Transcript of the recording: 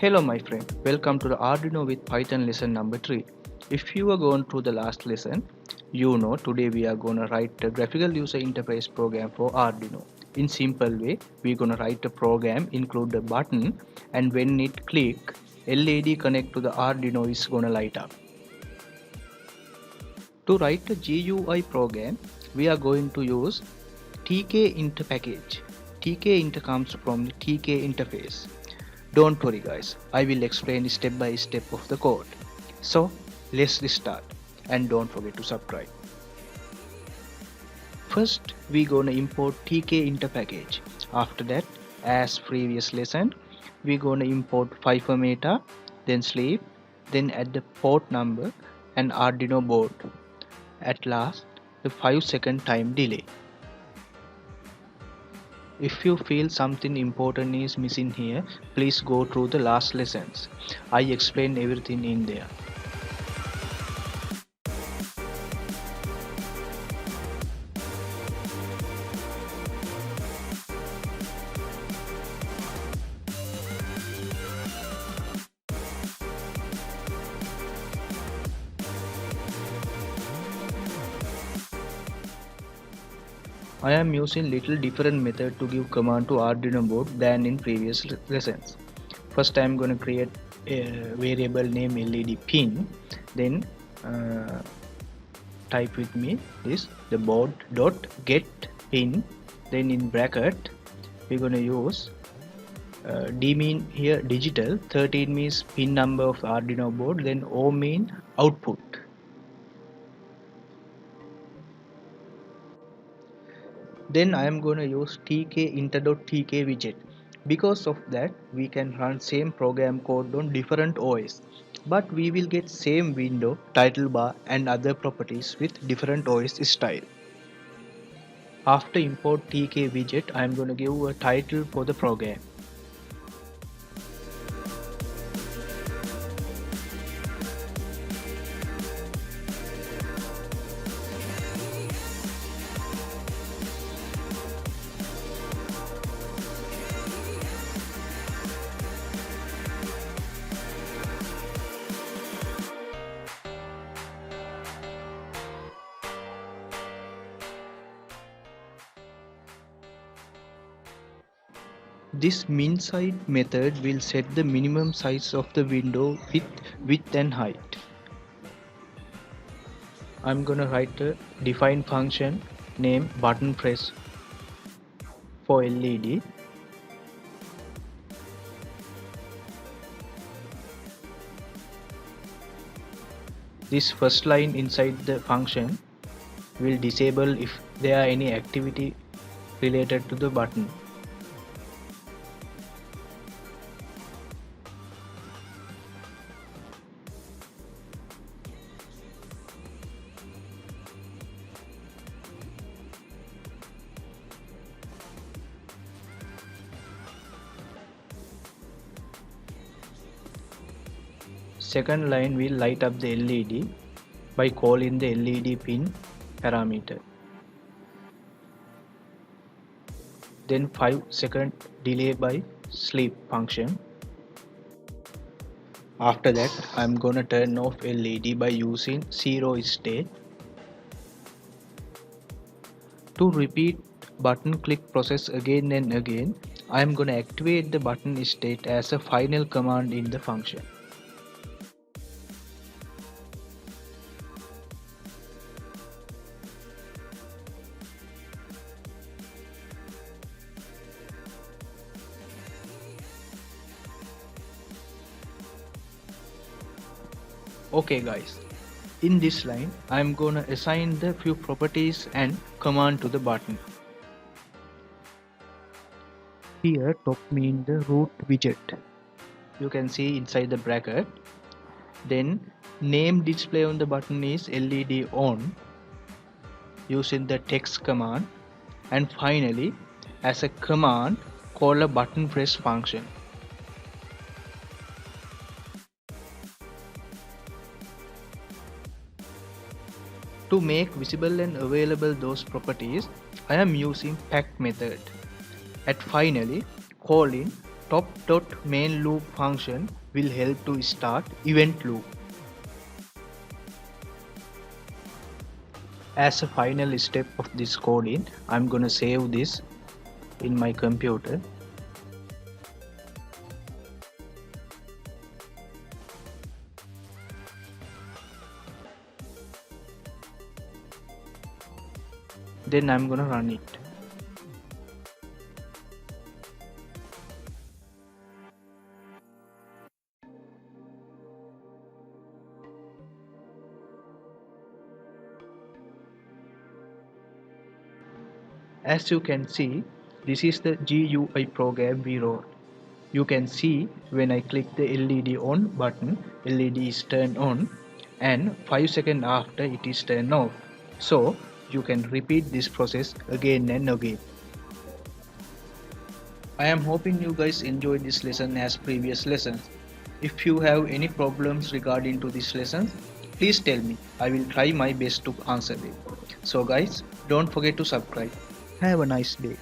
Hello my friend, welcome to the Arduino with Python lesson number 3. If you are going through the last lesson, you know today we are going to write a graphical user interface program for Arduino. In simple way, we are going to write a program, include the button, and when it click, LED connect to the Arduino is going to light up. To write a GUI program, we are going to use tkinter package. Tkinter comes from the TK interface. Don't worry guys, I will explain step by step of the code. So let's start and don't forget to subscribe. First we gonna import tkinter package. After that, as previous lesson, we gonna import FIFO meta, then sleep, then add the port number and Arduino board. At last, the 5-second time delay. If you feel something important is missing here, please go through the last lessons. I explained everything in there. I am using little different method to give command to Arduino board than in previous lessons. First I am going to create a variable name LED pin, then type with me this the board dot get pin, then in bracket we're going to use D mean here digital, 13 means pin number of Arduino board, then O mean output. Then I am going to use tkinter.tk widget. Because of that we can run same program code on different OS, but we will get same window, title bar and other properties with different OS style. After import tk widget, I am going to give a title for the program. This min_size method will set the minimum size of the window width and height. I'm gonna write a define function name button press for LED. This first line inside the function will disable if there are any activity related to the button. Second line will light up the LED by calling the LED pin parameter. Then 5-second delay by sleep function. After that I am gonna turn off LED by using 0 state. To repeat button click process again and again, I am gonna activate the button state as a final command in the function. Okay guys, in this line I am gonna assign the few properties and command to the button. Here top mean the root widget. You can see inside the bracket. Then name display on the button is LED on using the text command, and finally as a command call a button press function. To make visible and available those properties, I am using pack method. At finally, call in top.main loop function will help to start event loop. As a final step of this coding, I'm gonna save this in my computer. Then I'm gonna run it. As you can see, this is the GUI program we wrote. You can see when I click the LED on button, LED is turned on, and 5 seconds after it is turned off. So you can repeat this process again and again. I am hoping you guys enjoyed this lesson as previous lessons. If you have any problems regarding to this lesson, please tell me. I will try my best to answer them. So guys, don't forget to subscribe. Have a nice day.